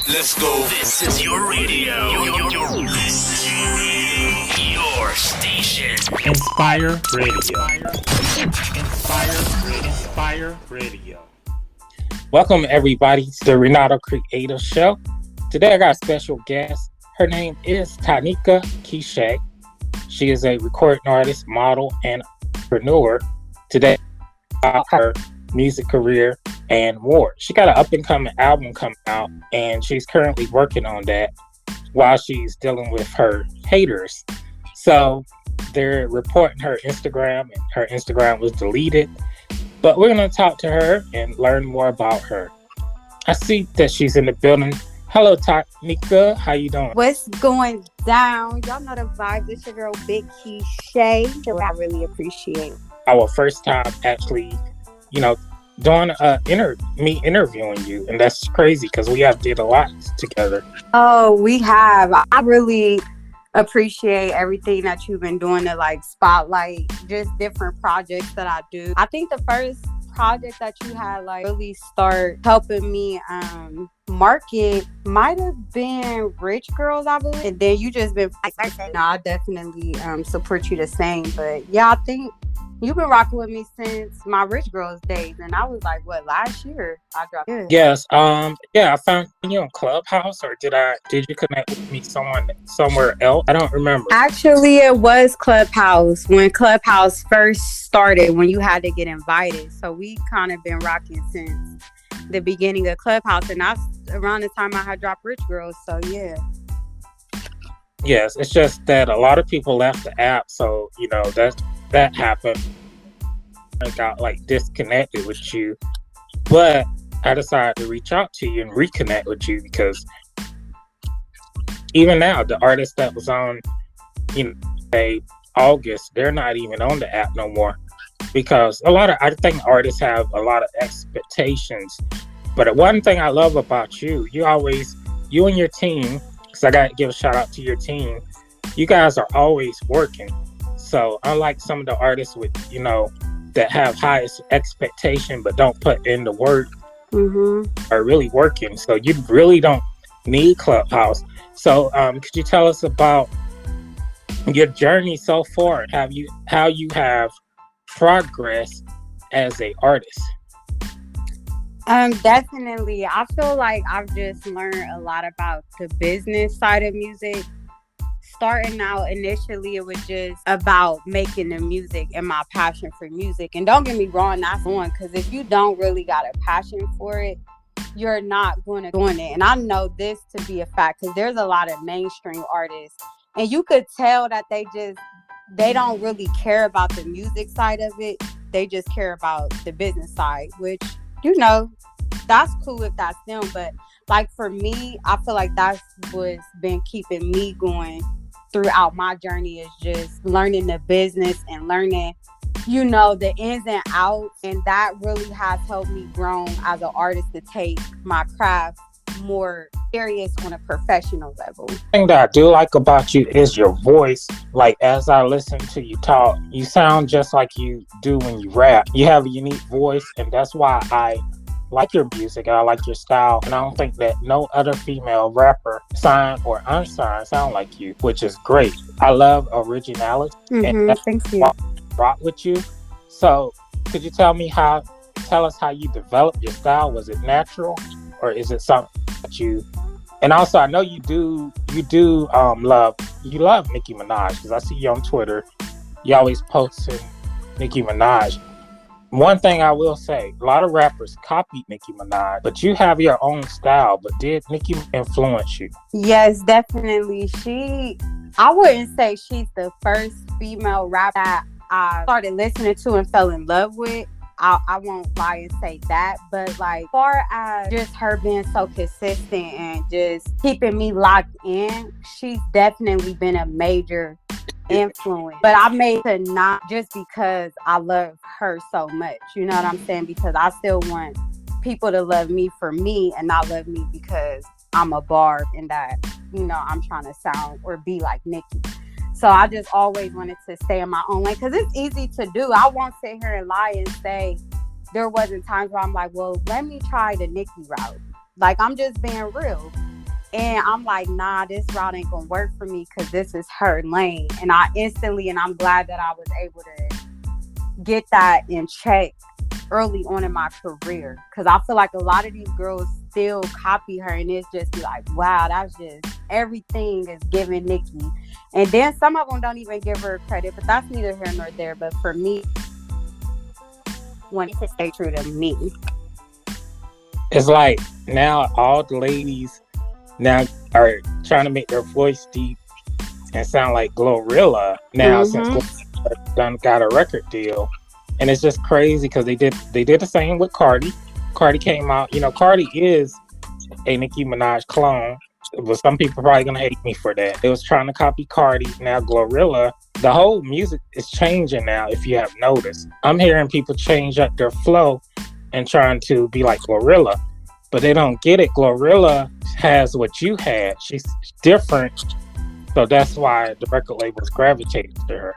Let's go. This is your radio. Your station. Inspire Radio. Inspire Radio. Welcome everybody to the Renaldo Creative Show. Today I got a special guest. Her name is Tahnika Keyshay. She is a recording artist, model, and entrepreneur. Today about her music career and more. She got an up-and-coming album coming out, and she's currently working on that while she's dealing with her haters. So they're reporting her Instagram, and her Instagram was deleted. But we're going to talk to her and learn more about her. I see that she's in the building. Hello, Tahnika. How you doing? What's going down? Y'all know the vibe. This your girl, Big Keyshay. I really appreciate our first time actually, doing me interviewing you, and that's crazy because we have did a lot together. Oh, we have. I really appreciate everything that you've been doing to spotlight just different projects that I do. I think the first project that you had really start helping me market might have been Rich Girls, I believe, and then you just been I definitely support you the same. But yeah, I think you've been rocking with me since my Rich Girls days, and I was last year I dropped it. Yes, I found you on Clubhouse, or did you connect with me somewhere else? I don't remember. Actually, it was Clubhouse when Clubhouse first started, when you had to get invited. So we kind of been rocking since the beginning of Clubhouse, and that's around the time I had dropped Rich Girls. So yeah. Yes, it's just that a lot of people left the app, so that happened. I got disconnected with you, but I decided to reach out to you and reconnect with you because even now the artists that was on, say August, they're not even on the app no more because I think artists have a lot of expectations. But one thing I love about you and your team, because I got to give a shout out to your team, you guys are always working. So unlike some of the artists with, that have highest expectation but don't put in the work, are really working. So you really don't need Clubhouse. So could you tell us about your journey so far? How you have progressed as a artist? Definitely. I feel like I've just learned a lot about the business side of music. Starting out initially, it was just about making the music and my passion for music. And don't get me wrong, that's one, because if you don't really got a passion for it, you're not going to doing it. And I know this to be a fact because there's a lot of mainstream artists, and you could tell that they don't really care about the music side of it. They just care about the business side, which, that's cool if that's them. But for me, I feel like that's what's been keeping me going throughout my journey, is just learning the business and learning, the ins and outs. And that really has helped me grow as an artist to take my craft more serious on a professional level. The thing that I do like about you is your voice. As I listen to you talk, you sound just like you do when you rap. You have a unique voice, and that's why I like your music and I like your style, and I don't think that no other female rapper, signed or unsigned, sound like you, which is great. I love originality, and that's thank you. why I rock with you. So could you tell us how you developed your style? Was it natural, or is it something that you? And also, I know you love Nicki Minaj, because I see you on Twitter. You always posting Nicki Minaj. One thing I will say, a lot of rappers copied Nicki Minaj, but you have your own style. But did Nicki influence you? Yes, definitely. I wouldn't say she's the first female rapper that I started listening to and fell in love with. I won't lie and say that, but far as just her being so consistent and just keeping me locked in, she's definitely been a major influence. But I made it not just because I love her so much, you know what I'm saying? Because I still want people to love me for me and not love me because I'm a barb and that, I'm trying to sound or be like Nicki. So I just always wanted to stay in my own lane because it's easy to do. I won't sit here and lie and say there wasn't times where I'm like, well, let me try the Nicki route. I'm just being real. And I'm like, nah, this route ain't gonna work for me because this is her lane. And I'm glad that I was able to get that in check early on in my career. Because I feel like a lot of these girls still copy her, and it's just like, wow, that's just, everything is giving Nicki. And then some of them don't even give her credit, but that's neither here nor there. But for me, want to stay true to me. It's like now all the ladies now are trying to make their voice deep and sound like Glorilla now, since Glorilla done got a record deal. And it's just crazy because they did the same with Cardi. Cardi came out, Cardi is a Nicki Minaj clone, but some people probably gonna hate me for that. They was trying to copy Cardi. Now Glorilla, the whole music is changing now, if you have noticed. I'm hearing people change up their flow and trying to be like Glorilla, but they don't get it. Glorilla has what you had. She's different, so that's why the record labels gravitated to her.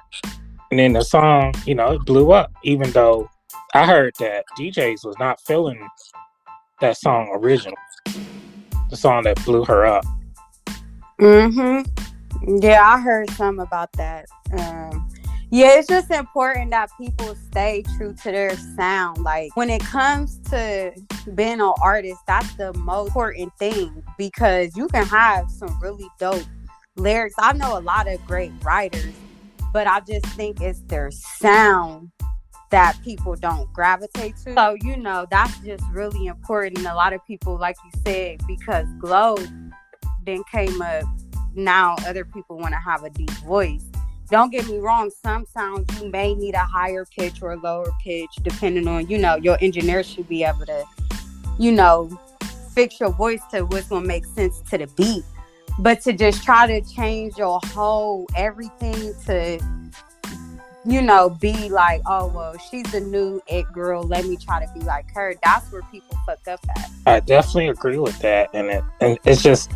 And then the song, it blew up, even though I heard that DJs was not feeling that song originally, the song that blew her up. Yeah, I heard something about that. Yeah, it's just important that people stay true to their sound. Like, when it comes to being an artist, that's the most important thing, because you can have some really dope lyrics. I know a lot of great writers, but I just think it's their sound that people don't gravitate to. So, that's just really important. And a lot of people, like you said, because Glow then came up, now other people want to have a deep voice. Don't get me wrong, some sounds you may need a higher pitch or a lower pitch, depending on, your engineer should be able to, fix your voice to what's going to make sense to the beat. But to just try to change your whole everything to, be like, oh, well, she's the new it girl, let me try to be like her. That's where people fuck up at. I definitely agree with that. And it's just,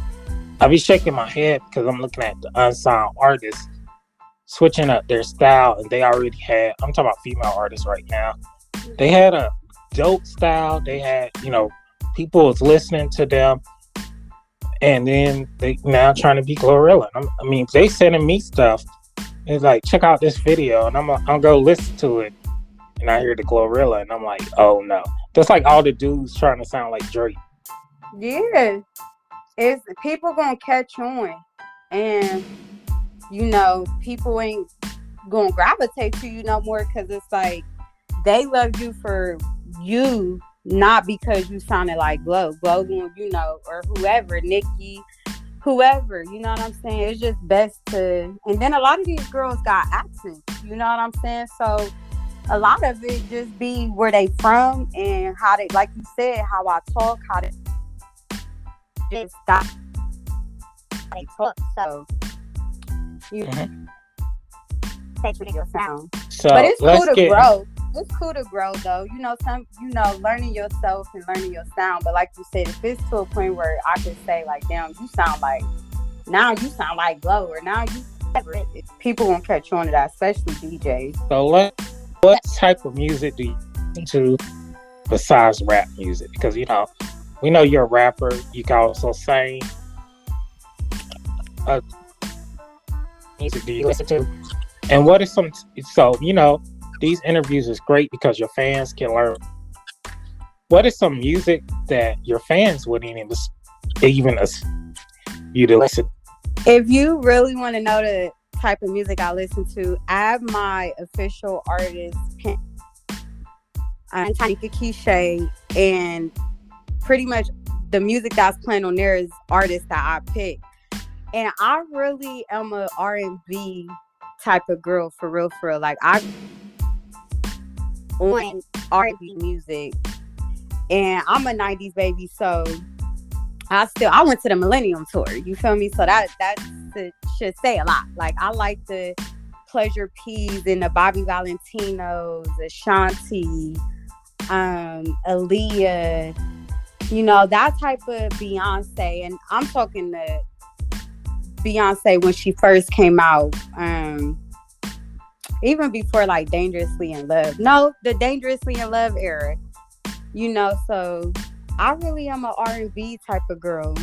I be shaking my head because I'm looking at the unsigned artists switching up their style, and they already had, I'm talking about female artists right now, they had a dope style. They had, people was listening to them, and then they now trying to be Glorilla. They sending me stuff. It's like, check out this video, and I'm go listen to it, and I hear the Glorilla, and I'm like, oh no. That's like all the dudes trying to sound like Drake. Yeah, it's people gonna catch on, and people ain't gonna gravitate to you no more, because it's like they love you for you, not because you sounded like Glow, or whoever, Nicki, whoever, you know what I'm saying? It's just best to, and then a lot of these girls got accents, you know what I'm saying? So a lot of it just be where they from and how they, like you said, how I talk, how they just stop, how they talk. So you stay true to your sound. So, but it's cool to grow. It's cool to grow, though. Learning yourself and learning your sound. But like you said, if it's to a point where I could say, like, damn, you sound like Glow, or now you, people won't catch on to that, especially DJs. So what type of music do you listen to besides rap music? Because, we know you're a rapper. You can also sing. Music do you listen to? And what is some, these interviews is great because your fans can learn. What is some music that your fans wouldn't even you to listen? If you really want to know the type of music I listen to, I have my official artist, Tahnika Keyshay, and pretty much the music that's playing on there is artists that I pick. And I really am a R&B type of girl, for real. Like, I on R&B music, and I'm a 90s baby, so I went to the Millennium Tour, you feel me? So that should say a lot. Like, I like the Pleasure P's and the Bobby Valentinos, Ashanti, Aaliyah, that type of Beyonce. And I'm talking the Beyonce when she first came out, even before like Dangerously in Love. No, the Dangerously in Love era. So I really am a R&B type of girl.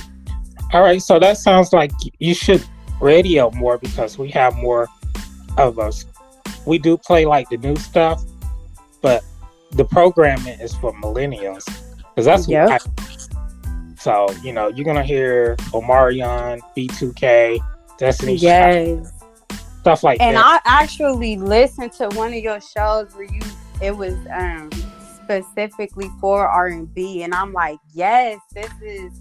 All right, so that sounds like you should radio more because we have more of us. We do play like the new stuff, but the programming is for millennials because that's what Yep. So, you're going to hear Omarion, B2K, Destiny Child, Yes. stuff like And that. I actually listened to one of your shows where it was specifically for R&B, and I'm like, yes, this is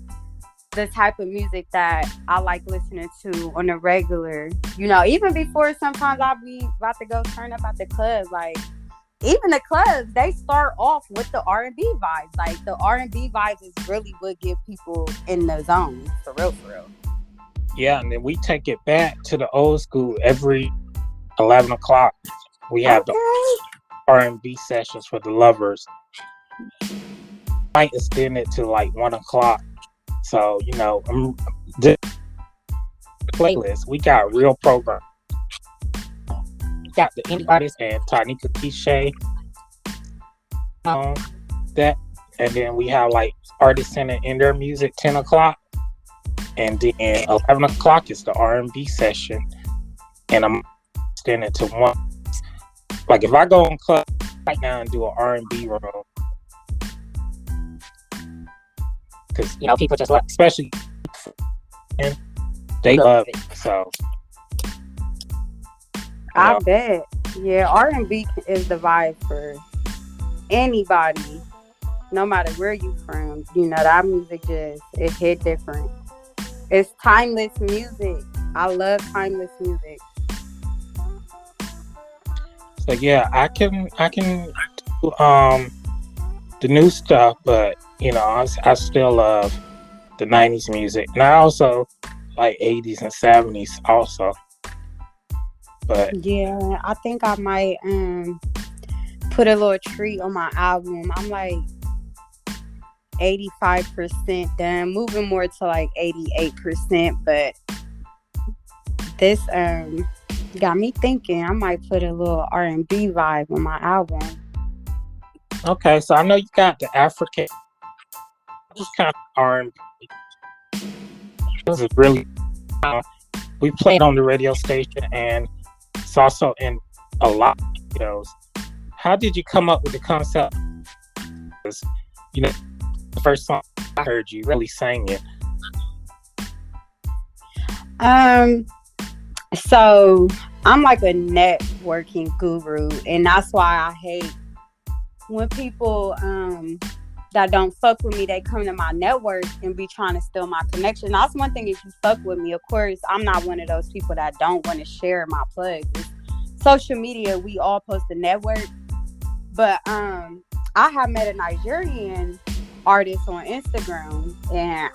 the type of music that I like listening to on a regular. Even before sometimes I'll be about to go turn up at the club, like even the clubs, they start off with the R&B vibes. Like the R&B vibes is really what get people in the zone, for real, for real. Yeah, and then we take it back to the old school. Every 11 o'clock, we have the R&B sessions for the lovers. Might extend it to like 1 o'clock. So, the playlist, we got real program. Got the indie artists and Tahnika Keyshay on that. And then we have like artists in their music 10 o'clock. And then 11 o'clock is the R&B session. And I'm extending it to 1. Like if I go on club right now and do an R&B room, because people just love, especially they love it. So I bet. Yeah, R&B is the vibe for anybody, no matter where you from. That music it hit different. It's timeless music. I love timeless music. So yeah, I can do the new stuff, but I still love the 90s music, and I also like 80s and 70s also. But yeah, I think I might put a little treat on my album. I'm like 85% done, moving more to like 88%, but this got me thinking I might put a little R&B vibe on my album. okay, so I know you got the African kind of R&B. This is really we played on the radio station, and it's also in a lot of videos. How did you come up with the concept? The first song I heard you really sang it. So I'm like a networking guru, and that's why I hate when people that don't fuck with me, they come to my network and be trying to steal my connection. That's one thing. If you fuck with me, of course, I'm not one of those people that don't want to share my plugs. Social media, we all post a network, but I have met a Nigerian artist on Instagram, and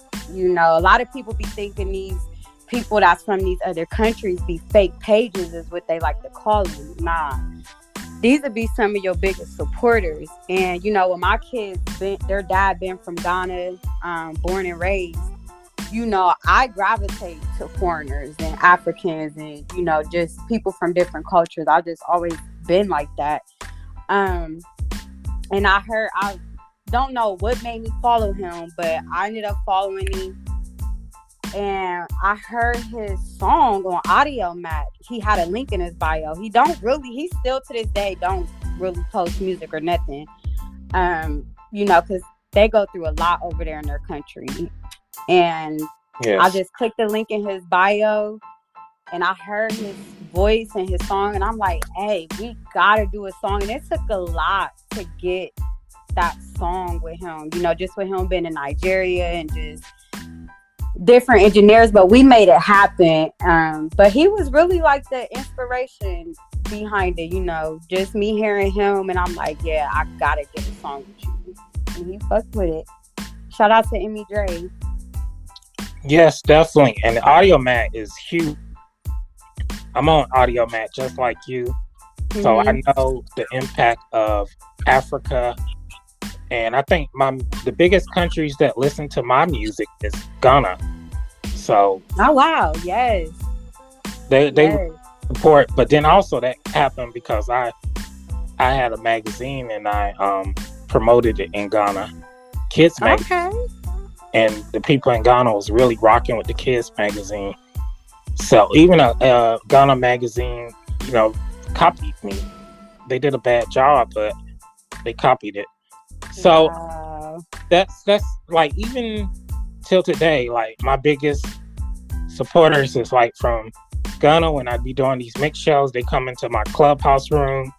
a lot of people be thinking these people that's from these other countries be fake pages, is what they like to call them. Nah, these would be some of your biggest supporters. And when my kids their dad been from Ghana, born and raised, I gravitate to foreigners and Africans and just people from different cultures. I've just always been like that. And I don't know what made me follow him, but I ended up following him, and I heard his song on Audio Mac. He had a link in his bio. He still to this day don't really post music or nothing, because they go through a lot over there in their country. And Yes. I just clicked the link in his bio, and I heard his voice and his song, and I'm like, hey, we gotta do a song. And it took a lot to get that song with him, just with him being in Nigeria and just different engineers, but we made it happen. But he was really like the inspiration behind it, just me hearing him, and I'm like, yeah, I gotta get a song with you. And he fucked with it. Shout out to Emmy Dre. Yes, definitely. And the Audio Mac is huge. I'm on Audio Mac just like you. Mm-hmm. So I know the impact of Africa. And I think the biggest countries that listen to my music is Ghana. So oh wow, yes. They support, but then also that happened because I had a magazine and I promoted it in Ghana. Kids magazine. Okay. and the people in Ghana was really rocking with the kids magazine. So even a Ghana magazine, copied me. They did a bad job, but they copied it. So that's like, even till today, like my biggest supporters is like from Ghana. When I'd be doing these mix shows, they come into my clubhouse room.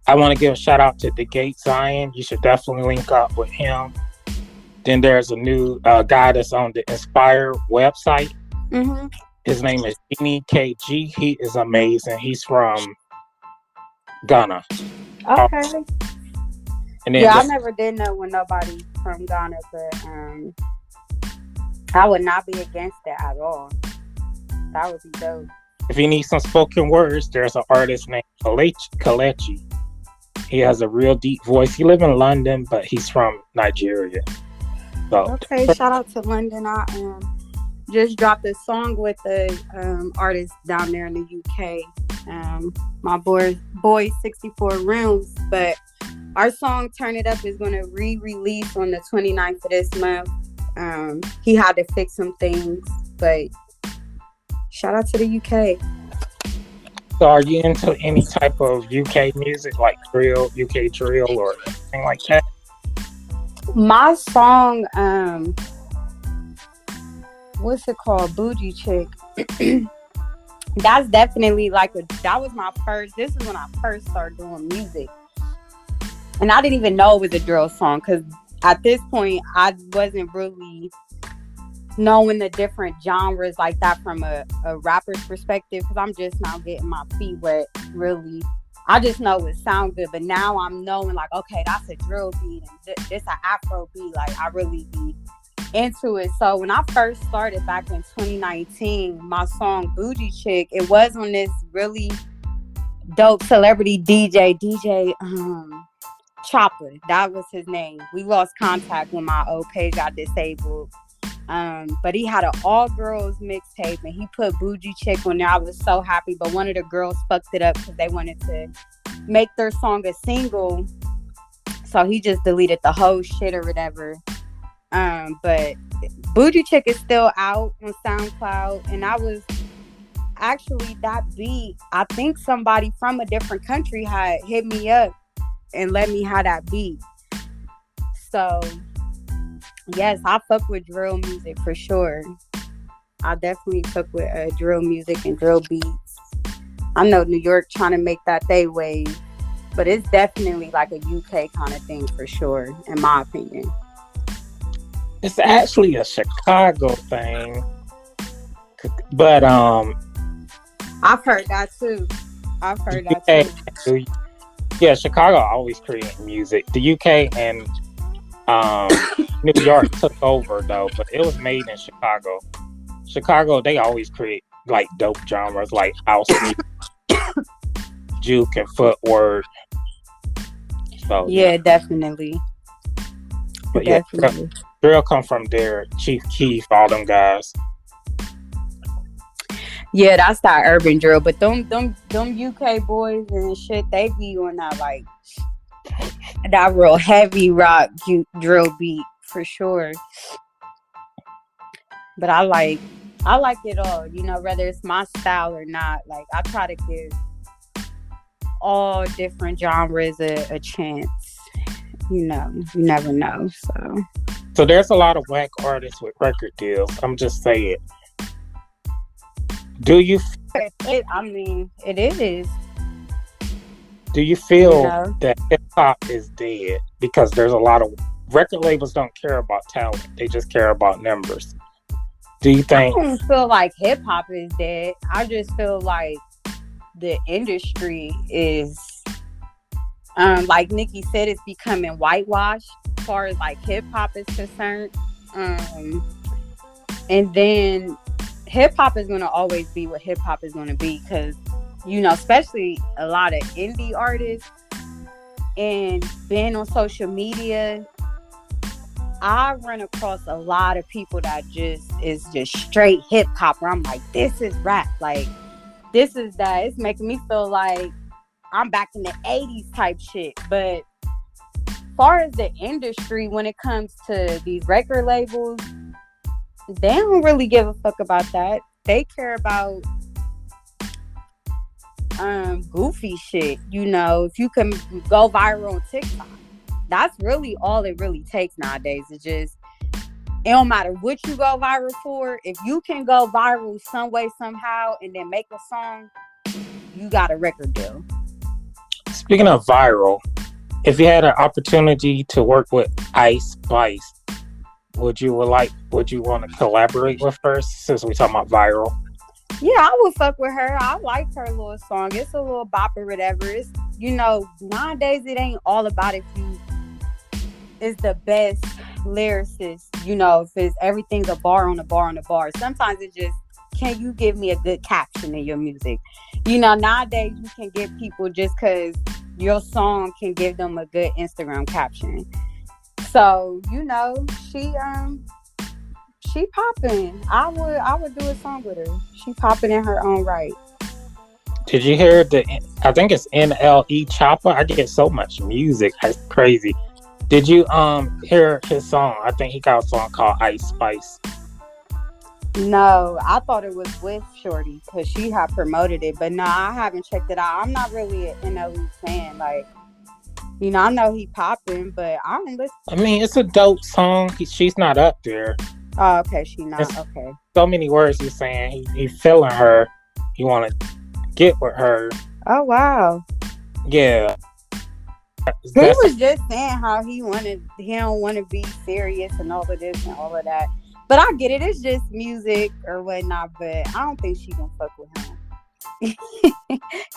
I want to give a shout out to The Gate Zion. You should definitely link up with him. Then there's a new guy that's on the Inspire website. Mm-hmm. His name is Tahnika Keyshay. He is amazing. He's from Ghana. Okay. And then yeah, I never did know with nobody from Ghana, but I would not be against that at all. That would be dope. If you need some spoken words, there's an artist named Kelechi. He has a real deep voice. He lives in London, but he's from Nigeria. So, okay, shout out to London. I just dropped a song with the artist down there in the UK. My boy 64 Rooms, but our song Turn It Up is going to re-release on the 29th of this month. He had to fix some things, but shout out to the UK. So are you into any type of UK music, like drill, UK drill, or anything like that? My song, what's it called? Bougie Chick. That's definitely that was my first, this is when I first started doing music. And I didn't even know it was a drill song, because at this point, I wasn't really knowing the different genres like that from a rapper's perspective, because I'm just now getting my feet wet, really. I just know it sounds good, but now I'm knowing, like, okay, that's a drill beat, and this an Afro beat. Like, I really be into it. So when I first started back in 2019, my song Bougie Chick, it was on this really dope celebrity DJ Chopper. That was his name. We lost contact when my old page got disabled. But he had an all girls mixtape, and he put Bougie Chick on there. I was so happy, but one of the girls fucked it up because they wanted to make their song a single, so he just deleted the whole shit or whatever. But Bougie Chick is still out on SoundCloud, and I was actually, that beat, I think somebody from a different country had hit me up and let me have that beat. So yes, I fuck with drill music for sure. I definitely fuck with drill music and drill beats. I know New York trying to make that they wave, but it's definitely like a UK kind of thing for sure, in my opinion. It's actually a Chicago thing, but I've heard that too. Yeah, Chicago always create music. The UK and New York took over though, but it was made in Chicago. Chicago, they always create like dope genres like house music, juke, and footwork. So yeah, definitely. But yeah, drill come from there. Chief Keef, all them guys. Yeah, that's that urban drill. But them UK boys and shit, they be on that like that real heavy rock drill beat for sure. But I like it all, whether it's my style or not. Like, I try to give all different genres a chance. You never know. So there's a lot of whack artists with record deals. I'm just saying. Do you? It is. Do you feel that hip hop is dead? Because there's a lot of record labels don't care about talent; they just care about numbers. Do you think? I don't feel like hip hop is dead. I just feel like the industry is, like Nicki said, it's becoming whitewashed as far as like hip hop is concerned. And then hip hop is going to always be what hip hop is going to be, because especially a lot of indie artists, and being on social media, I run across a lot of people that is just straight hip hop, where I'm like, this is rap, like this is that. It's making me feel like I'm back in the 80s type shit. But far as the industry, when it comes to these record labels, they don't really give a fuck about that. They care about goofy shit. You know, if you can go viral on TikTok, that's really all it really takes nowadays. It's just, it don't matter what you go viral for. If you can go viral some way, somehow, and then make a song, you got a record deal. Speaking of viral, if you had an opportunity to work with Ice Spice, would you want to collaborate with her, since we talking about viral? Yeah, I would fuck with her. I like her little song. It's a little bop or whatever. It's, you know, nowadays it ain't all about if you is the best lyricist, you know, if it's everything's a bar on a bar on a bar. Sometimes it's just, can you give me a good caption in your music? You know, nowadays you can get people just because your song can give them a good Instagram caption. So, you know, she popping. I would do a song with her. She popping in her own right. Did you hear I think it's NLE Chopper? I get so much music. That's crazy. Did you hear his song? I think he got a song called Ice Spice. No, I thought it was with Shorty because she had promoted it, but no, I haven't checked it out. I'm not really an NLE fan. Like, you know, I know he popping, but I don't listen. I mean, it's a dope song. She's not up there. Oh, okay, she not. It's okay. So many words he's saying. He feeling her. He want to get with her. Oh, wow. Yeah. He was just saying how he don't want to be serious and all of this and all of that. But I get it. It's just music or whatnot. But I don't think she gonna fuck with him.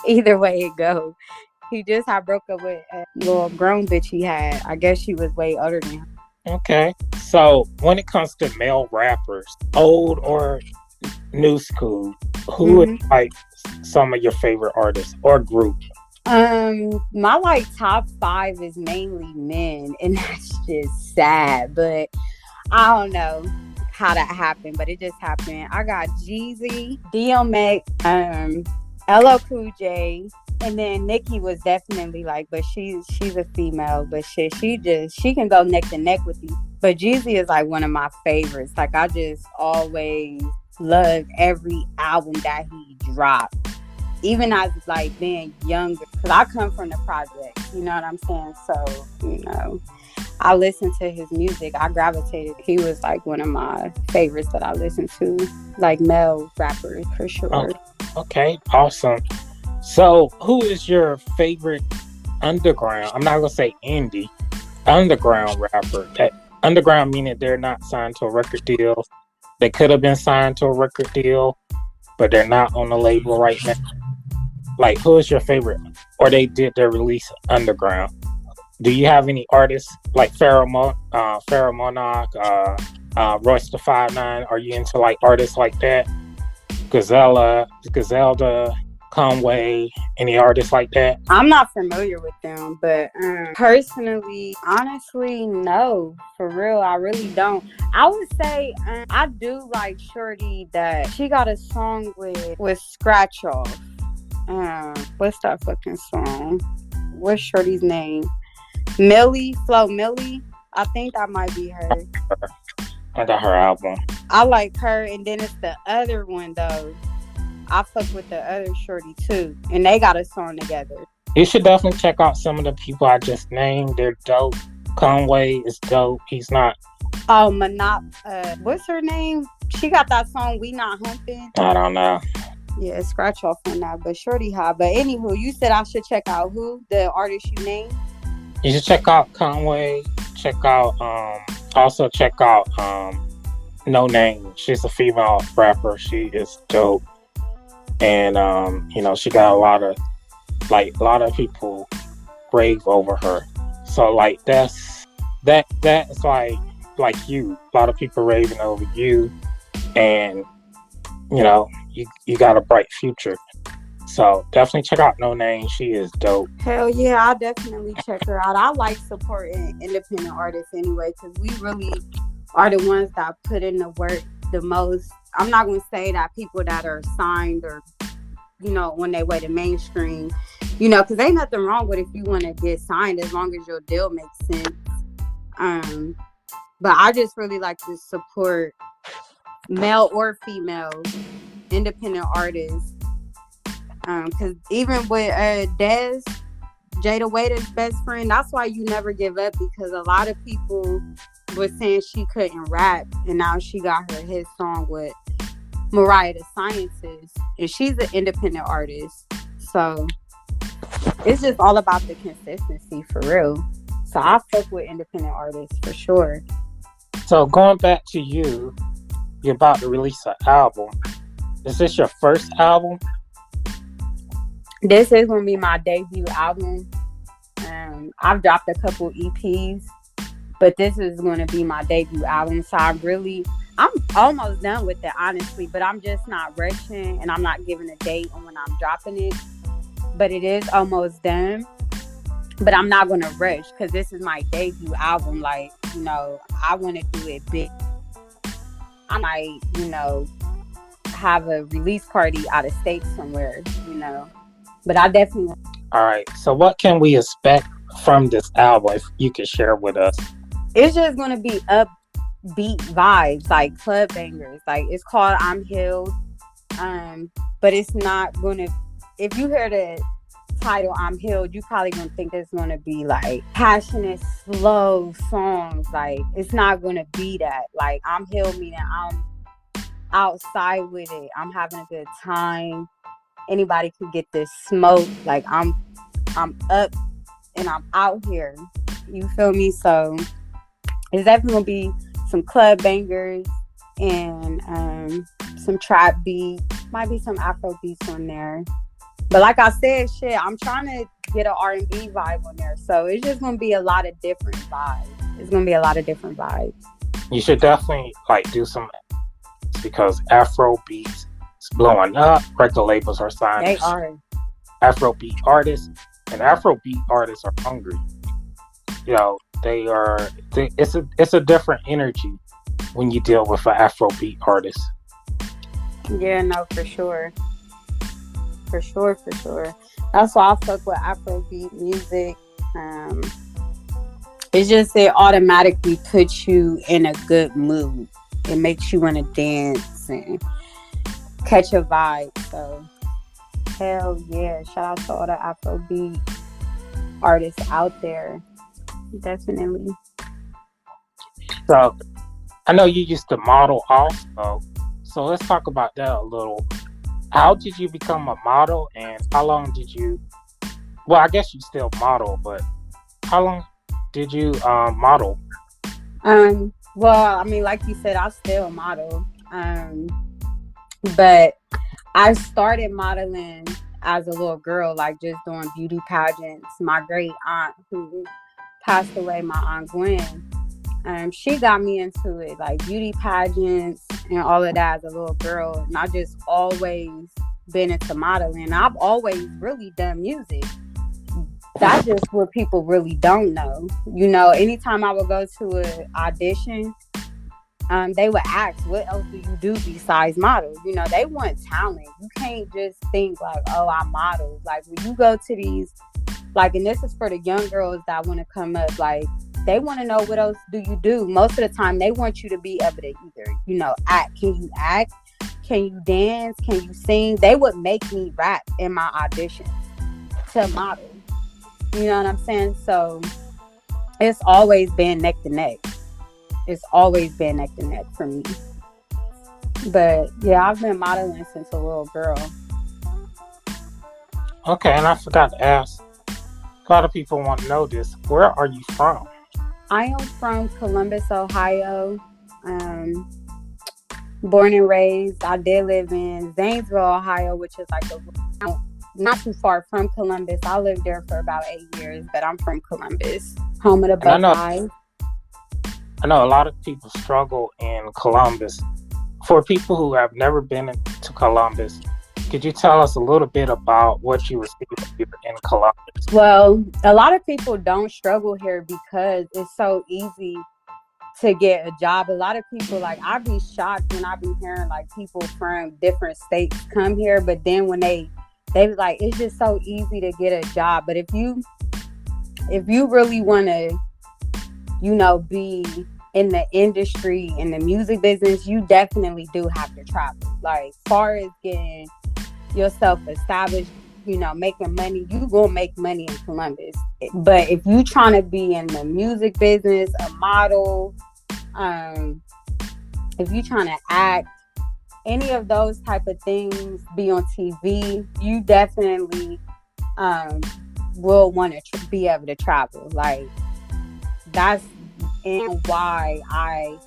Either way it goes. He just had broke up with a little grown bitch he had. I guess she was way older than him. Okay. So when it comes to male rappers, old or new school, who is like some of your favorite artists or group? My like top 5 is mainly men, and that's just sad. But I don't know how that happened, but it just happened. I got Jeezy, DMX, LL Cool J, and then Nicki was definitely like, but she's a female, but shit, she can go neck to neck with you. But Jeezy is like one of my favorites. Like, I just always loved every album that he dropped. Even as like being younger, because I come from the projects, you know what I'm saying? So, you know, I listened to his music. I gravitated. He was like one of my favorites that I listened to, like male rappers for sure. Oh, okay, awesome. So, who is your favorite underground? I'm not gonna say indie, underground rapper. That underground meaning they're not signed to a record deal. They could have been signed to a record deal, but they're not on the label right now. Like, who is your favorite? Or they did their release underground. Do you have any artists like Pharaoh Monarch, Royce the 5'9"? Are you into like artists like that? Griselda, Conway, any artists like that? I'm not familiar with them, but personally, honestly, no. For real, I really don't. I would say I do like Shorty that she got a song with Scratch Off. What's that fucking song? What's Shorty's name? Flo Millie. I think that might be her. I got her album. I like her, and then it's the other one though. I fuck with the other Shorty too, and they got a song together. You should definitely check out some of the people I just named. They're dope. Conway is dope. He's not. Oh, what's her name? She got that song "We Not Humping." I don't know. Yeah, Scratch Off on that, but Shorty hot. But anywho, you said I should check out who the artist you named. You should check out Conway. Also check out No Name. She's a female rapper. She is dope, and you know, she got a lot of people rave over her. So like that's like you. A lot of people raving over you, and you know, you got a bright future. So definitely check out No Name. She is dope. Hell yeah, I'll definitely check her out. I like supporting independent artists anyway, because we really are the ones that put in the work the most. I'm not going to say that people that are signed or, you know, on their way to mainstream, Because ain't nothing wrong with if you want to get signed as long as your deal makes sense. But I just really like to support male or female independent artists. Because even with Dez, Jada Waiter's best friend, that's why you never give up, because a lot of people were saying she couldn't rap, and now she got her hit song with Mariah the Scientist, and she's an independent artist. So it's just all about the consistency for real. So I fuck with independent artists for sure. So going back to you're about to release an album. Is this your first album? This is going to be my debut album. I've dropped a couple EPs, but this is going to be my debut album. So I'm almost done with it, honestly, but I'm just not rushing, and I'm not giving a date on when I'm dropping it. But it is almost done. But I'm not going to rush, because this is my debut album. Like, I want to do it big. I might, have a release party out of state somewhere, But I definitely... All right. So what can we expect from this album, if you can share with us? It's just going to be upbeat vibes, like club bangers. Like, it's called I'm Healed. But it's not going to... If you hear the title I'm Healed, you probably going to think it's going to be like passionate, slow songs. Like, it's not going to be that. Like, I'm healed meaning I'm outside with it. I'm having a good time. Anybody can get this smoke. Like, I'm up and I'm out here. You feel me? So it's definitely gonna be some club bangers and some trap beats. Might be some Afro beats on there. But like I said, I'm trying to get an R&B vibe on there. So it's just gonna be a lot of different vibes. It's gonna be a lot of different vibes. You should definitely do some, because Afro beats is blowing up. Record labels are signing. They are. Afrobeat artists, and Afrobeat artists are hungry. They are. It's a different energy when you deal with an Afrobeat artist. Yeah, no, for sure. For sure. That's why I fuck with Afrobeat music. It's just, it automatically puts you in a good mood. It makes you want to dance and catch a vibe. So hell yeah, shout out to all the Afrobeat artists out there. Definitely. So I know you used to model also, so let's talk about that a little. How did you become a model, and how long did you, well, I guess you still model, but how long did you model? Well, I mean, like you said, I still model. But I started modeling as a little girl, like just doing beauty pageants. My great aunt, who passed away, my Aunt Gwen, she got me into it, like beauty pageants and all of that as a little girl. And I just always been into modeling. I've always really done music. That's just what people really don't know. Anytime I would go to an audition, they would ask, what else do you do besides model? They want talent. You can't just think like, oh, I model. Like, when you go to these, like, and this is for the young girls that want to come up, like, they want to know, what else do you do? Most of the time, they want you to be able to either, act. Can you act? Can you dance? Can you sing? They would make me rap in my auditions to model. You know what I'm saying? So it's always been neck to neck. It's always been neck to neck for me. But yeah, I've been modeling since a little girl. Okay, and I forgot to ask, a lot of people want to know this. Where are you from? I am from Columbus, Ohio. Born and raised. I did live in Zanesville, Ohio, which is like not too far from Columbus. I lived there for about 8 years, but I'm from Columbus, home of the Buckeyes. I know a lot of people struggle in Columbus. For people who have never been to Columbus, could you tell us a little bit about what you received here in Columbus? Well, a lot of people don't struggle here because it's so easy to get a job. A lot of people, like, I be shocked when I be hearing like people from different states come here, but then when they they be like, it's just so easy to get a job. But if you really want to, you know, be in the industry, in the music business, you definitely do have to travel. Like, far as getting yourself established, you know, making money, you gonna make money in Columbus. But if you trying to be in the music business, a model, if you trying to act, any of those type of things, be on TV, you definitely will want to be able to travel. Like, that's why I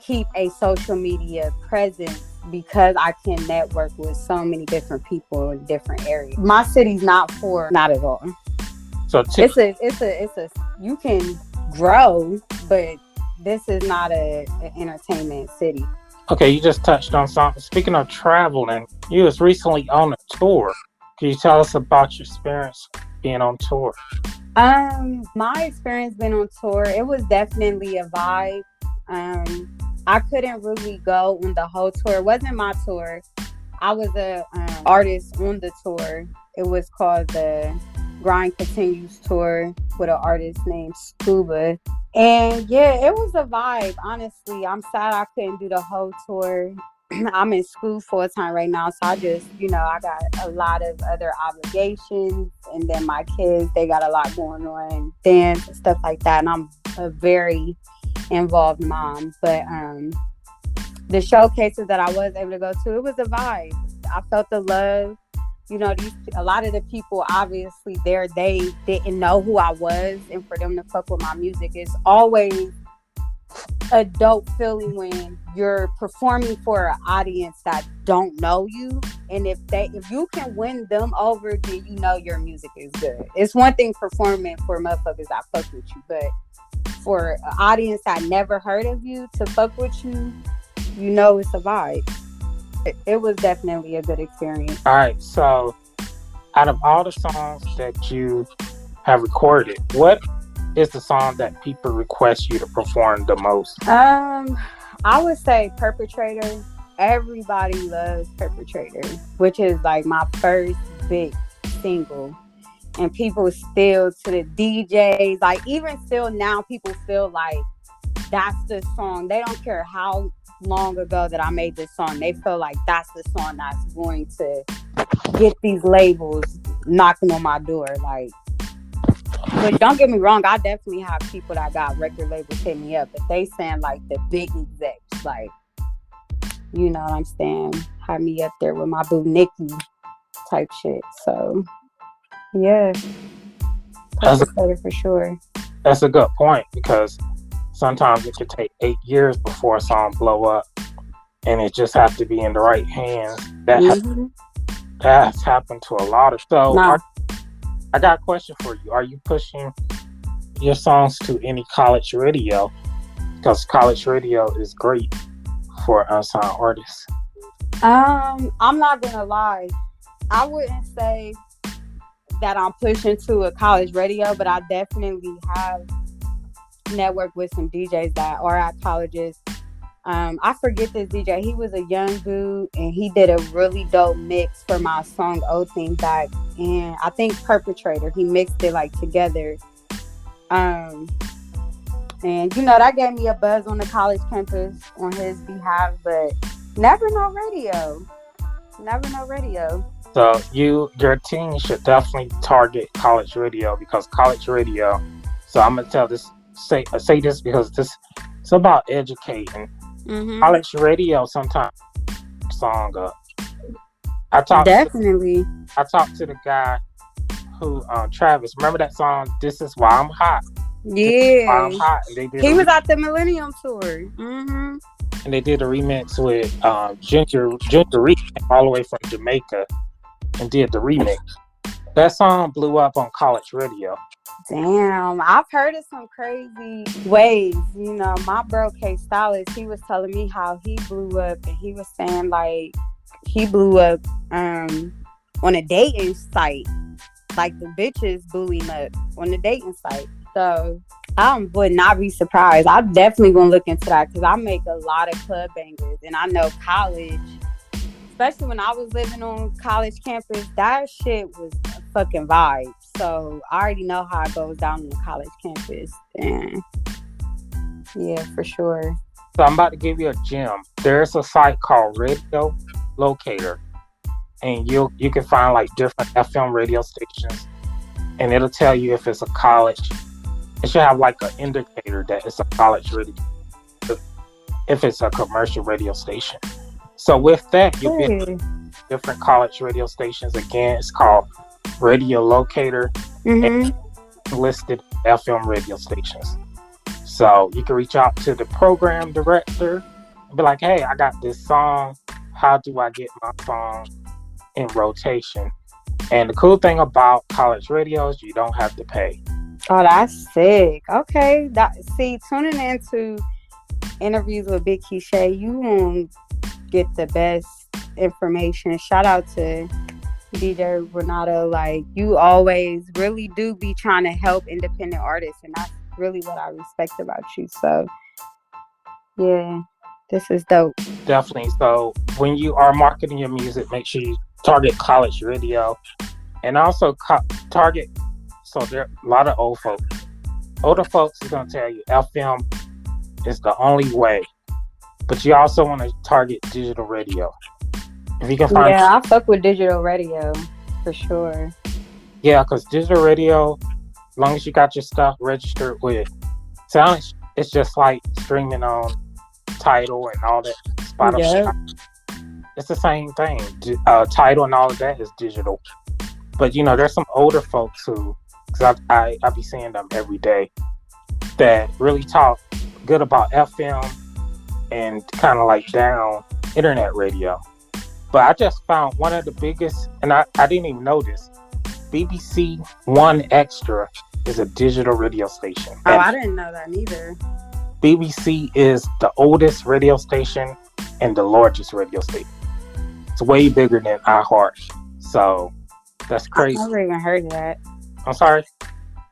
keep a social media presence, because I can network with so many different people in different areas. My city's not at all. So it's a you can grow, but this is not an entertainment city. Okay, you just touched on something. Speaking of traveling, you was recently on a tour. Can you tell us about your experience being on tour? My experience being on tour, it was definitely a vibe. I couldn't really go on the whole tour. It wasn't my tour. I was a artist on the tour. It was called the Grind Continues Tour with an artist named Scuba. And yeah, it was a vibe. Honestly, I'm sad I couldn't do the whole tour. I'm in school full time right now, so I just, you know, I got a lot of other obligations, and then my kids, they got a lot going on, dance and stuff like that, and I'm a very involved mom. But the showcases that I was able to go to, it was a vibe. I felt the love. You know, a lot of the people, obviously, they didn't know who I was, and for them to fuck with my music is always a dope feeling when you're performing for an audience that don't know you, and if you can win them over, then you know your music is good. It's one thing performing for motherfuckers that fuck with you, but for an audience that never heard of you to fuck with you, you know it's a vibe. It was definitely a good experience. All right, so out of all the songs that you have recorded, what is the song that people request you to perform the most? I would say Perpetrator. Everybody loves Perpetrator, which is like my first big single. And people still, to the DJs, like even still now, people feel like that's the song. They don't care how long ago that I made this song. They feel like that's the song that's going to get these labels knocking on my door. Like, but don't get me wrong, I definitely have people that got record labels hit me up, but they saying like the big execs, like, you know what I'm saying, have me up there with my boo Nicki type shit. So yeah, Perpetrator for sure. That's a good point, because sometimes it could take 8 years before a song blow up, and it just have to be in the right hands. That has happened to a lot of stuff. I got a question for you. Are you pushing your songs to any college radio? Because college radio is great for unsigned artists. I'm not gonna lie. I wouldn't say that I'm pushing to a college radio, but I definitely have networked with some DJs that are at colleges. I forget this DJ. He was a young dude, and he did a really dope mix for my song "Old Thing Back," and I think Perpetrator. He mixed it like together, and you know that gave me a buzz on the college campus on his behalf. But never know radio. So your team should definitely target college radio, because college radio. So I'm gonna say this because it's about educating. Mm-hmm. College radio sometimes song up. I talked to the guy who Travis. Remember that song? This is why I'm hot. Yeah, why I'm hot. And he was at the Millennium Tour. Mm-hmm. And they did a remix with Ginger Reed, all the way from Jamaica, and did the remix. That song blew up on college radio. Damn, I've heard of some crazy ways. You know, my bro K Stylist, he was telling me how he blew up, and he was saying like he blew up on a dating site. Like the bitches blew him up on the dating site. So I would not be surprised. I'm definitely gonna look into that, because I make a lot of club bangers, and I know college especially when I was living on college campus, that shit was a fucking vibe. So I already know how it goes down on the college campus. And yeah, for sure. So I'm about to give you a gem. There's a site called Radio Locator, and you can find like different FM radio stations, and it'll tell you if it's a college. It should have like an indicator that it's a college radio, if it's a commercial radio station. So with that, you get different college radio stations. Again, it's called Radio Locator, and listed FM radio stations. So you can reach out to the program director and be like, hey, I got this song. How do I get my song in rotation? And the cool thing about college radio is you don't have to pay. Oh, that's sick. Okay. Tuning into interviews with Big Keyshay, you won't get the best information. Shout out to DJ Renaldo. Like, you always really do be trying to help independent artists, and that's really what I respect about you. So yeah, this is dope. Definitely. So when you are marketing your music, make sure you target college radio, and also target. So there are a lot of old folks. Older folks is gonna tell you FM is the only way, but you also want to target digital radio. If you can find, I fuck with digital radio for sure. Yeah, because digital radio, as long as you got your stuff registered with sound, it's just like streaming on Tidal and all that, Spotify. Yeah. It's the same thing. Tidal and all of that is digital. But there's some older folks who, because I be seeing them every day, that really talk good about FM and kind of like down internet radio. But I just found one of the biggest, and I didn't even know this, BBC One Extra is a digital radio station. Oh, I didn't know that either. BBC is the oldest radio station and the largest radio station. It's way bigger than iHeart. So that's crazy. I've never even heard of that. I'm sorry?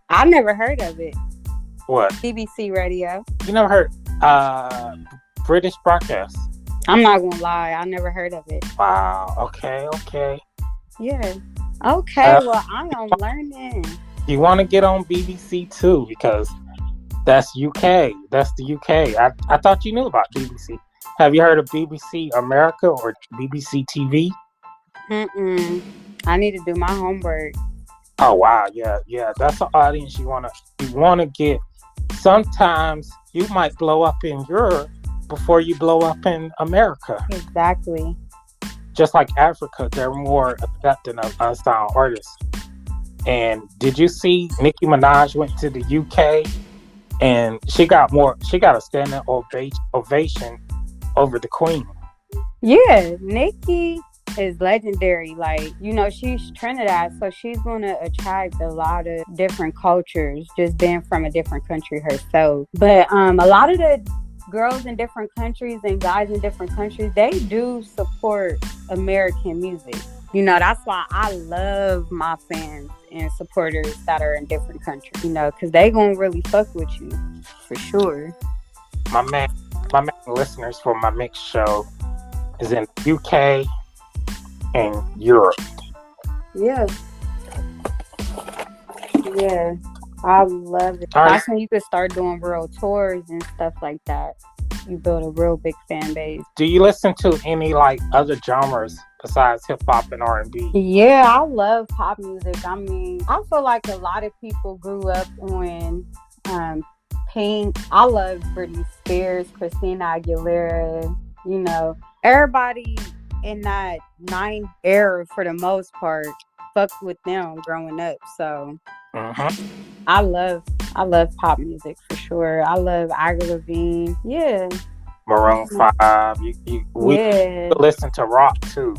I never heard of it. What? BBC Radio. You never heard British broadcast? I'm not gonna lie, I never heard of it. Wow. Okay. Yeah. Okay. Well, I am learning. You want to get on BBC too, because that's UK. That's the UK. I thought you knew about BBC. Have you heard of BBC America or BBC TV? I need to do my homework. Oh wow, yeah. That's the audience you wanna get. Sometimes you might blow up in Europe before you blow up in America. Exactly. Just like Africa, they're more accepting of unsigned artists. And did you see Nicki Minaj went to the UK and she got a standing ovation over the Queen? Yeah, Nicki is legendary. Like, she's Trinidad, so she's going to attract a lot of different cultures, just being from a different country herself. But a lot of the girls in different countries and guys in different countries, they do support American music. That's why I love my fans and supporters that are in different countries, because they gonna really fuck with you for sure. My main listeners for my mix show is in UK and Europe. Yeah, I love it. That's when you could start doing real tours and stuff like that. You build a real big fan base. Do you listen to any like other genres besides hip hop and R&B? Yeah, I love pop music. I mean, I feel like a lot of people grew up on Pink. I love Britney Spears, Christina Aguilera. Everybody in that 90s era, for the most part, fucked with them growing up. So I love pop music for sure. I love Avril Lavigne. Yeah. Maroon 5. We listen to rock too.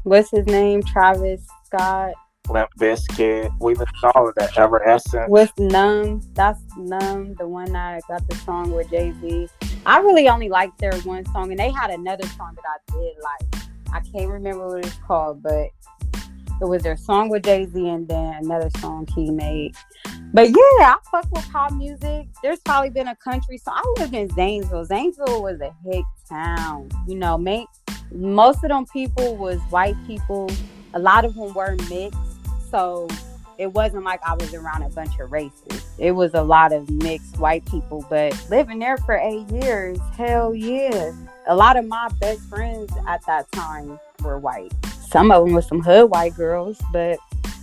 What's his name? Travis Scott. Limp Bizkit. We listen to all of that. Evanescence. What's Numb? That's Numb, the one that got the song with Jay-Z. I really only liked their one song, and they had another song that I did like. I can't remember what it's called, but it was their song with Jay-Z and then another song he made. But yeah, I fuck with pop music. There's probably been a country song. I lived in Zanesville. Zanesville was a hick town. most of them people was white people. A lot of them were mixed. So it wasn't like I was around a bunch of races. It was a lot of mixed white people. But living there for 8 years, hell yeah. A lot of my best friends at that time were white. Some of them were some hood white girls, but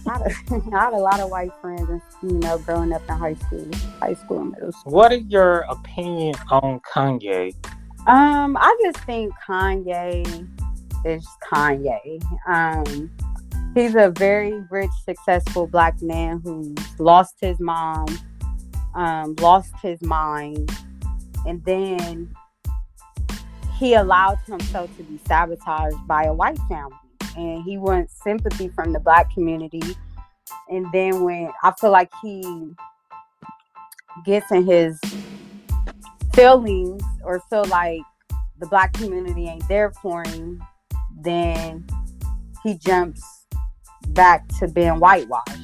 I had a lot of white friends, growing up in high school and middle school. What is your opinion on Kanye? I just think Kanye is Kanye. He's a very rich, successful black man who lost his mom, lost his mind, and then he allowed himself to be sabotaged by a white family. And he wants sympathy from the black community. And then when I feel like he gets in his feelings or feel like the black community ain't there for him, then he jumps back to being whitewashed.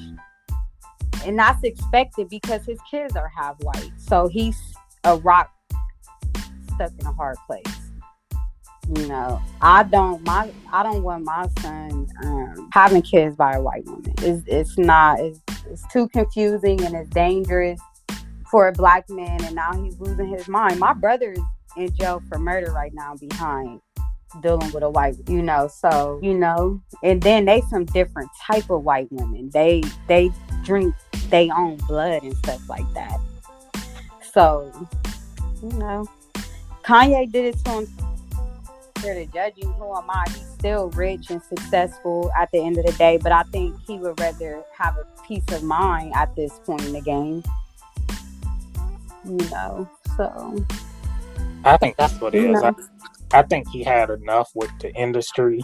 And that's expected because his kids are half white. So he's a rock stuck in a hard place. I don't want my son having kids by a white woman. It's too confusing and it's dangerous for a black man, and now he's losing his mind. My brother's in jail for murder right now behind dealing with a white, so, and then they some different type of white women. They drink their own blood and stuff like that. So, Kanye did it to him. To judge you, who am I? He's still rich and successful at the end of the day, but I think he would rather have a peace of mind at this point in the game. So I think that's what it is. I think he had enough with the industry.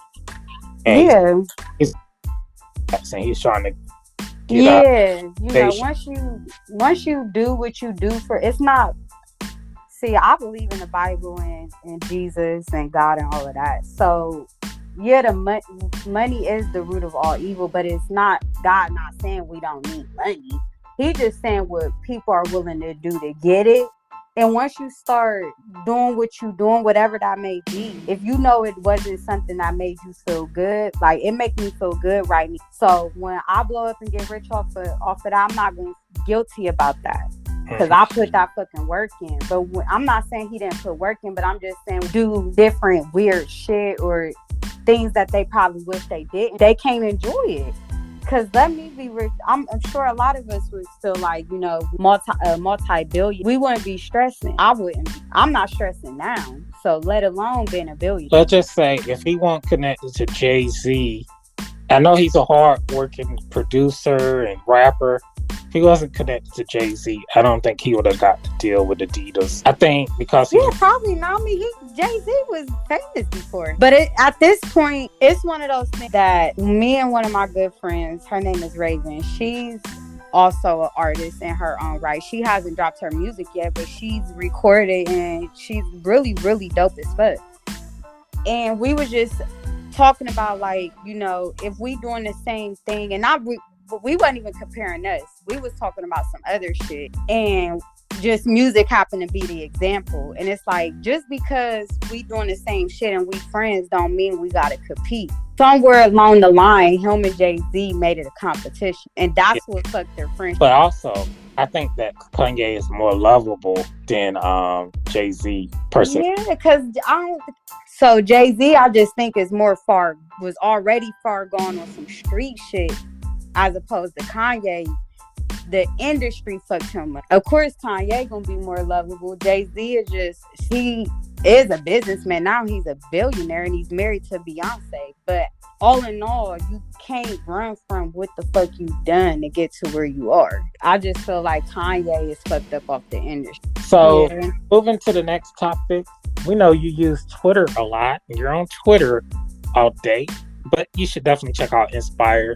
And he's trying to get out. Once you do what you do for, it's not. See, I believe in the Bible and Jesus and God and all of that. So, yeah, the money is the root of all evil, but it's not God not saying we don't need money. He's just saying what people are willing to do to get it. And once you start doing what you're doing, whatever that may be, if you know it wasn't something that made you feel good, like it make me feel good right now. So when I blow up and get rich off of that, I'm not going to be guilty about that. Because I put that fucking work in. But I'm not saying he didn't put work in, but I'm just saying do different weird shit or things that they probably wish they didn't. They can't enjoy it. Because let me be rich. I'm sure a lot of us would still multi-billion. We wouldn't be stressing. I wouldn't be. I'm not stressing now. So let alone being a billion. Let's just say if he weren't connected to Jay-Z, I know he's a hard-working producer and rapper. If he wasn't connected to Jay-Z, I don't think he would have got to deal with Adidas. I think because probably not. Jay-Z was famous before. But at this point, it's one of those things that me and one of my good friends, her name is Raven, she's also an artist in her own right. She hasn't dropped her music yet, but she's recorded and she's really, really dope as fuck. And we were just talking about if we doing the same thing, and we wasn't even comparing us. We was talking about some other shit. And just music happened to be the example. And it's like, just because we doing the same shit and we friends don't mean we gotta compete. Somewhere along the line, him and Jay-Z made it a competition. And that's what fucked their friendship. But also, I think that Kanye is more lovable than Jay-Z personally. Yeah, because So Jay-Z, I just think was already far gone on some street shit. As opposed to Kanye, the industry fucked him up. Of course, Kanye gonna be more lovable. Jay-Z he is a businessman. Now he's a billionaire and he's married to Beyonce. But all in all, you can't run from what the fuck you've done to get to where you are. I just feel like Kanye is fucked up off the industry. So, moving to the next topic, we know you use Twitter a lot. And you're on Twitter all day. But you should definitely check out Inspire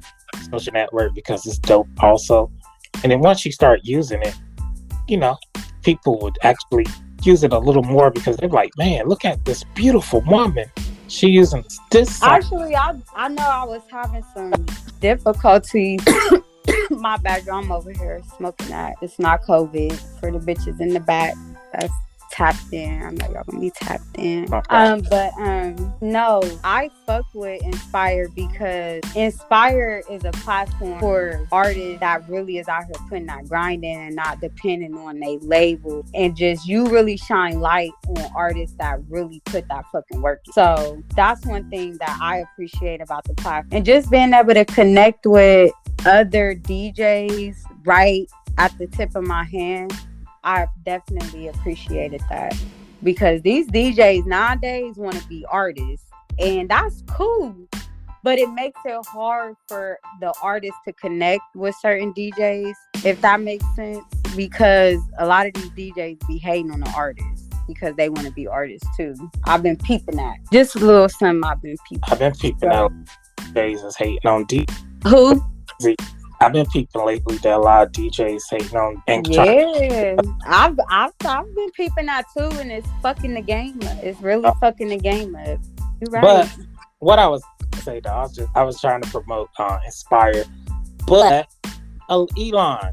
Social Network because it's dope also. And then once you start using it, people would actually use it a little more because they're like, man, look at this beautiful woman. She using this. Actually, I know I was having some difficulties. My background, I'm over here smoking that. It's not COVID for the bitches in the back. That's tapped in. I know y'all gonna be tapped in. Okay. No, I fuck with Inspire because Inspire is a platform for artists that really is out here putting that grind in and not depending on a label, and just you really shine light on artists that really put that fucking work in. So that's one thing that I appreciate about the platform, and just being able to connect with other DJs right at the tip of my hand. I definitely appreciated that, because these DJs nowadays want to be artists, and that's cool, but it makes it hard for the artists to connect with certain DJs, if that makes sense, because a lot of these DJs be hating on the artists because they want to be artists too. I've been peeping that. Just a little something I've been peeping out. DJs is hating on D. Who? I've been peeping lately that a lot of DJs hating on. Yeah, I've been peeping that too, and it's fucking the game up. It's really fucking the game up. You're right. But what I was gonna say though, I was trying to promote Inspire, but Elon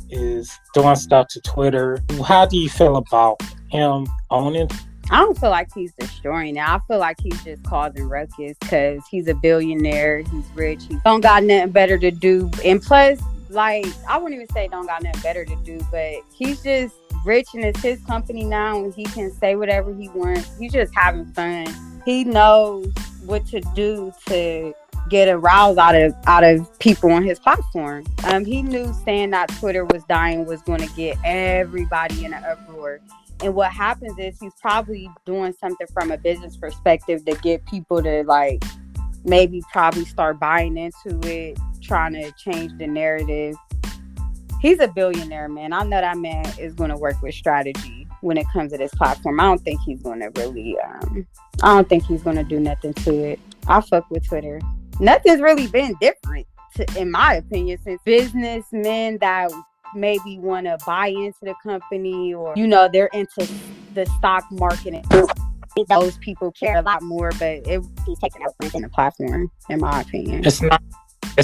is doing stuff to Twitter. How do you feel about him owning? I don't feel like he's destroying it. I feel like he's just causing ruckus because he's a billionaire. He's rich. He don't got nothing better to do. And plus, like, I wouldn't even say don't got nothing better to do, but he's just rich and it's his company now and he can say whatever he wants. He's just having fun. He knows what to do to get a rouse out of people on his platform. He knew saying that Twitter was dying was going to get everybody in an uproar. And what happens is he's probably doing something from a business perspective to get people to like maybe probably start buying into it, trying to change the narrative. He's a billionaire, man. I know that man is going to work with strategy when it comes to this platform. I don't think he's going to really, I don't think he's going to do nothing to it. I fuck with Twitter. Nothing's really been different, in my opinion, since businessmen that maybe want to buy into the company, or they're into the stock market, and those people care a lot more, but he's taking out in the platform, in my opinion. It's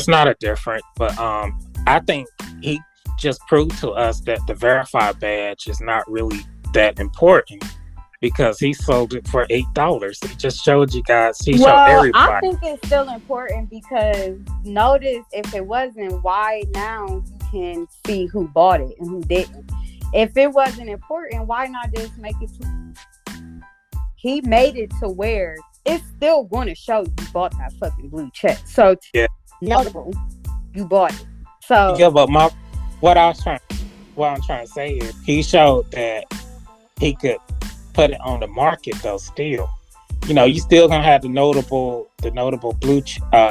not a different, but I think he just proved to us that the verified badge is not really that important, because he sold it for $8. He just showed you guys. He showed everybody. I think it's still important, because notice if it wasn't, why now can see who bought it and who didn't. If it wasn't important, why not just make it he made it to where it's still going to show you bought that fucking blue check. So notable, you bought it. So yeah, but what I'm trying to say is he showed that he could put it on the market though. Still, you still gonna have the notable blue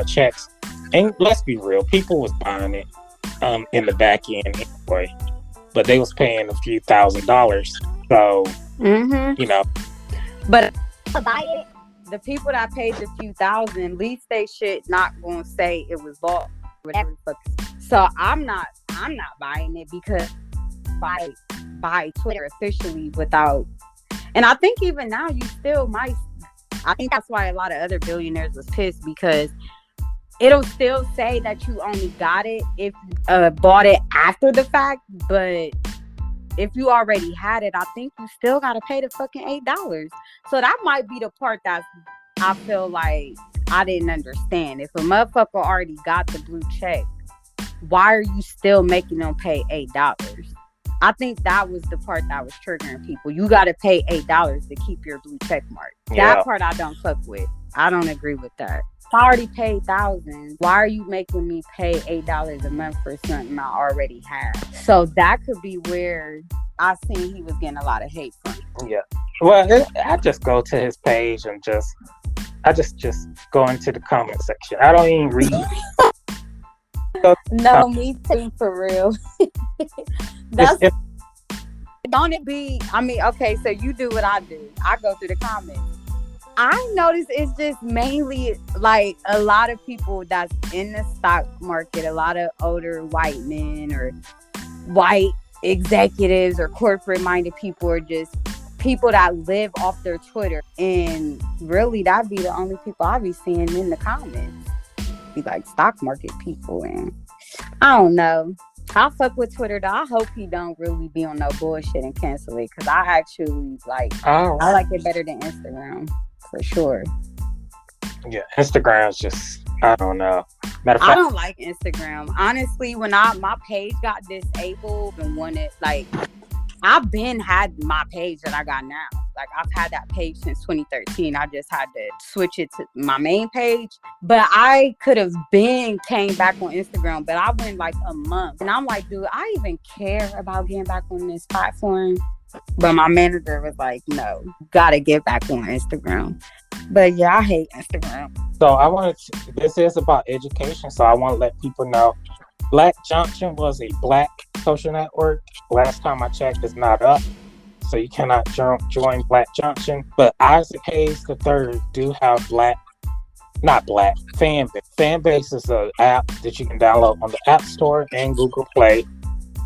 checks. And let's be real, people was buying it in the back end anyway, but they was paying a few $1,000s. So but the people that paid the few thousand, at least they shit not gonna say it was bought. Whatever. So I'm not buying it, because buy Twitter officially without. And I think even now you still might. I think that's why a lot of other billionaires was pissed, because it'll still say that you only got it if bought it after the fact, but if you already had it, I think you still gotta pay the fucking $8. So that might be the part that I feel like I didn't understand. If a motherfucker already got the blue check, why are you still making them pay $8? I think that was the part that was triggering people. You gotta pay $8 to keep your blue check mark. Yeah. That part I don't fuck with. I don't agree with that. I already paid thousands. Why are you making me pay $8 a month for something I already have? So that could be where I seen he was getting a lot of hate from. Yeah. Well, I just go to his page and I just go into the comment section. I don't even read. No, me too, for real. Don't it be? I mean, okay, so you do what I do. I go through the comments. I notice it's just mainly like a lot of people that's in the stock market, a lot of older white men or white executives or corporate minded people, or just people that live off their Twitter. And really, that'd be the only people I be seeing in the comments. Be like stock market people. And I don't know. I fuck with Twitter though. I hope he don't really be on no bullshit and cancel it, because I actually I like it better than Instagram for sure. Yeah, Instagram's just, I don't know. Matter of fact, I don't like Instagram. Honestly, when my page got disabled and wanted, I've been had my page that I got now. Like, I've had that page since 2013. I just had to switch it to my main page. But I could have came back on Instagram, but I went like a month. And I'm like, dude, I even care about getting back on this platform. But my manager was like, no, gotta get back on Instagram. But yeah, I hate Instagram. So this is about education, so I want to let people know Black Junction was a black social network. Last time I checked, it's not up, so you cannot join Black Junction. But Isaac Hayes III do have Fanbase. Fanbase is an app that you can download on the App Store and Google Play.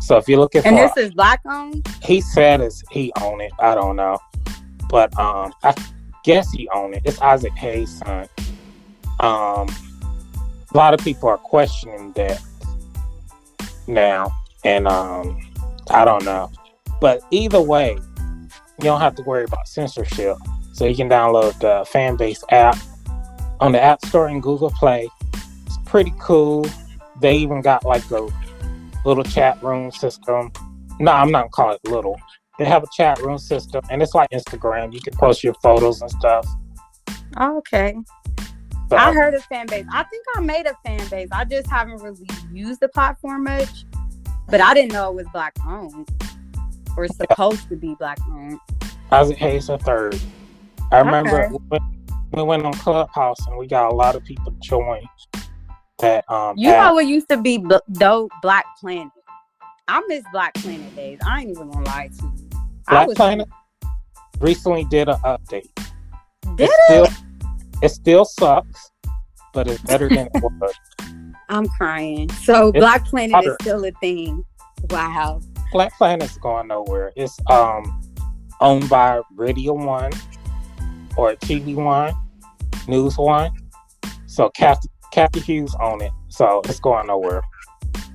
So if you're looking for... And this is black owned? He said he own it. I don't know. But I guess he own it. It's Isaac Hayes' son. A lot of people are questioning that now. And I don't know. But either way, you don't have to worry about censorship. So you can download the Fanbase app on the App Store and Google Play. It's pretty cool. They even got like a little chat room system. No, I'm not gonna call it little. They have a chat room system, and it's like Instagram. You can post your photos and stuff. Okay. So, I heard of Fanbase. I think I made a Fanbase. I just haven't really used the platform much. But I didn't know it was black owned or supposed to be black owned. Isaac Hayes III. I remember we went on Clubhouse and we got a lot of people join that. You know what used to be Black Planet. I miss Black Planet days. I ain't even gonna lie to you. Black Planet recently did an update. It still sucks, but it's better than it was. I'm crying. So Black Planet is still a thing. Wow. Black Planet's going nowhere. It's owned by Radio One or TV One, News One. So Kathy Hughes own it. So it's going nowhere.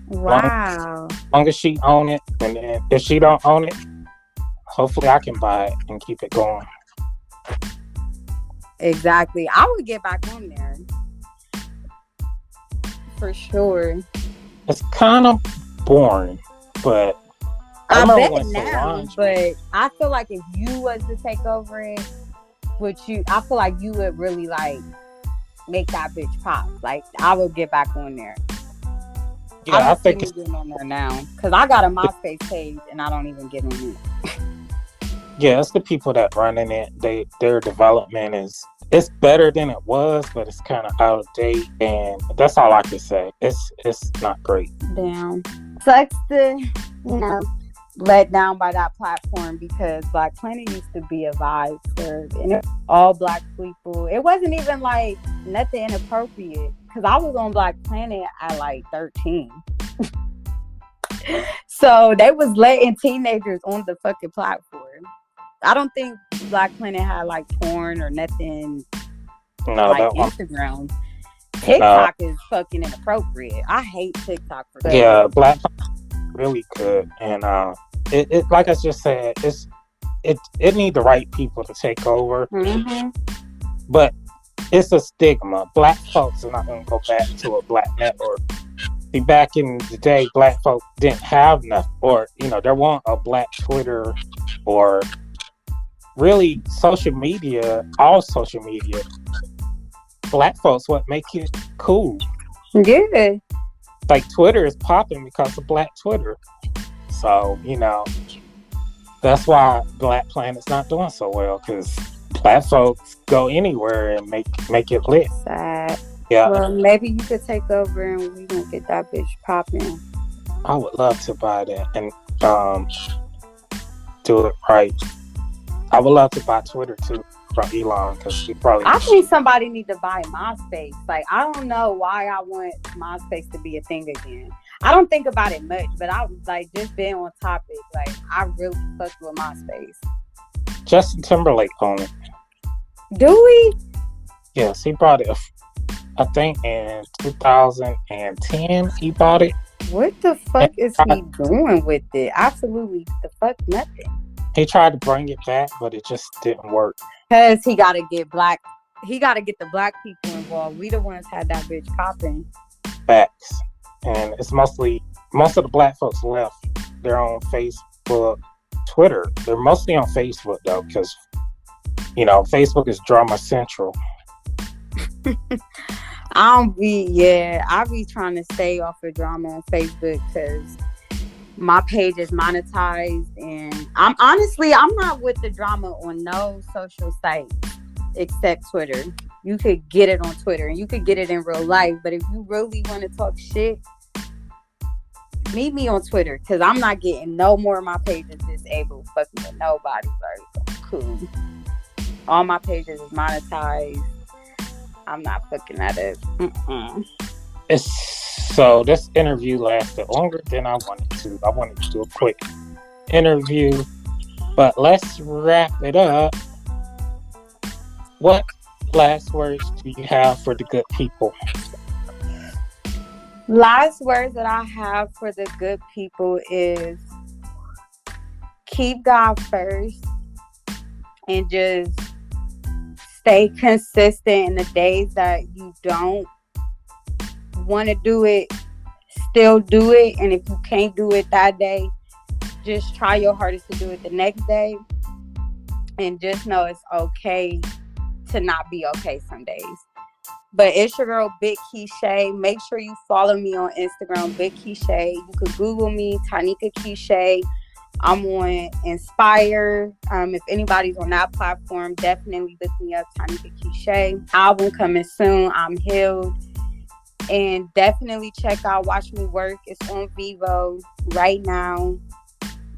Wow. Long as she own it, and then if she don't own it, hopefully I can buy it and keep it going. Exactly. I would get back on there. For sure. It's kind of boring, but I bet now. But I feel like if you was to take over it, I feel like you would really make that bitch pop. Like, I would get back on there. Yeah, I think it's getting on there now because I got a MySpace page and I don't even get on it. Yeah, it's the people that running it. Their development it's better than it was, but it's kind of out of date, and that's all I can say. It's not great. Damn, sucks to let down by that platform, because Black Planet used to be a vibe for all black people. It wasn't even nothing inappropriate, because I was on Black Planet at 13. So they was letting teenagers on the fucking platform. I don't think Black Planet had porn or nothing. No, that Instagram. TikTok is fucking inappropriate. I hate TikTok for that. Yeah, Black Planet really good, and it like I just said, it need the right people to take over. Mm-hmm. But it's a stigma. Black folks are not going to go back to a black network. See, back in the day, black folks didn't have nothing, or there wasn't a black Twitter or really social media. All social media, black folks what make it cool. Yeah, Twitter is popping because of Black Twitter. So that's why Black Planet's not doing so well, because black folks go anywhere and make it lit. Sad. Yeah. Well, maybe you could take over and we gonna get that bitch popping. I would love to buy that and do it right. I would love to buy Twitter too from Elon, because he probably. I think somebody need to buy MySpace. I don't know why I want MySpace to be a thing again. I don't think about it much, but I was just being on topic. I really fucked with MySpace. Justin Timberlake owned it. Do we? Yes, he bought it. I think in 2010 he bought it. What the fuck is he doing with it? Absolutely the fuck nothing. He tried to bring it back, but it just didn't work. Cause he gotta get the black people involved. We the ones had that bitch popping. Facts. And it's most of the black folks left. They're on Facebook, Twitter. They're mostly on Facebook though, because Facebook is drama central. I be trying to stay off of drama on Facebook because my page is monetized, and I'm not with the drama on no social site except Twitter. You could get it on Twitter and you could get it in real life, but if you really want to talk shit, meet me on Twitter, because I'm not getting no more of my pages disabled fucking with nobody. Like, cool. All my pages is monetized. I'm not fucking at it. So this interview lasted longer than I wanted to. I wanted to do a quick interview, but let's wrap it up. What last words do you have for the good people? Last words that I have for the good people is keep God first and just stay consistent in the days that you don't want to do it. Still do it, and if you can't do it that day, just try your hardest to do it the next day, and just know it's okay to not be okay some days. But it's your girl Big Keyshay. Make sure you follow me on Instagram, Big Keyshay. You could Google me, Tahnika Keyshay. I'm on Inspire. If anybody's on that platform, definitely look me up, Tahnika Keyshay. Album coming soon. I'm Healed. And definitely check out Watch Me Work. It's on Vivo right now.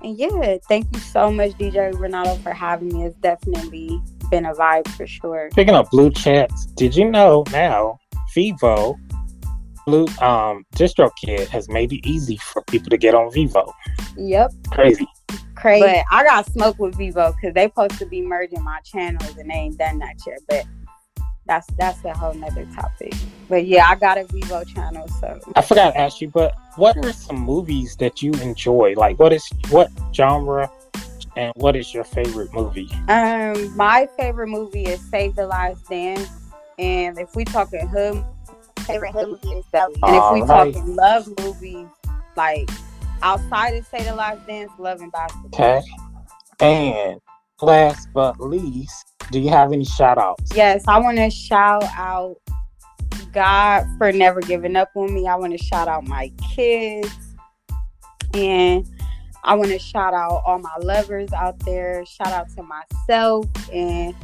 And yeah, thank you so much, DJ Renaldo, for having me. It's definitely been a vibe for sure. Speaking of blue chats, did you know now Vivo Blue DistroKid has made it easy for people to get on Vivo? Yep. Crazy. But I got smoke with Vivo because they supposed to be merging my channels and they ain't done that yet. But that's a whole nother topic. But yeah, I got a Vivo channel, so I forgot to ask you, but what are some movies that you enjoy? Like what genre and what is your favorite movie? My favorite movie is Save the Last Dance. And if we talking hood, favorite hood movie is Belly. And if we talking love movies, like outside of Save the Last Dance, Love and Basketball. Okay. And last but least, do you have any shout outs? Yes, I want to shout out God for never giving up on me. I want to shout out my kids. And I want to shout out all my lovers out there. Shout out to myself. And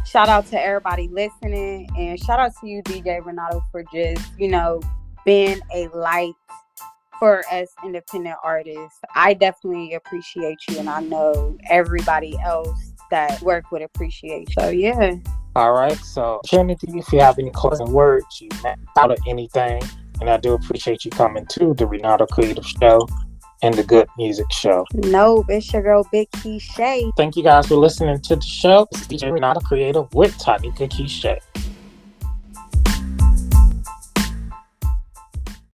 shout out to everybody listening. And shout out to you, DJ Renaldo, for just, being a light for us independent artists. I definitely appreciate you. And I know everybody else that work would appreciate. So yeah. All right. So Trinity, if you have any closing words, you out of anything, and I do appreciate you coming to the Renaldo Creative Show and the Good Music Show. No, it's your girl Big Keyshay. Thank you guys for listening to the show. It's DJ Renaldo Creative with Tahnika Keyshay.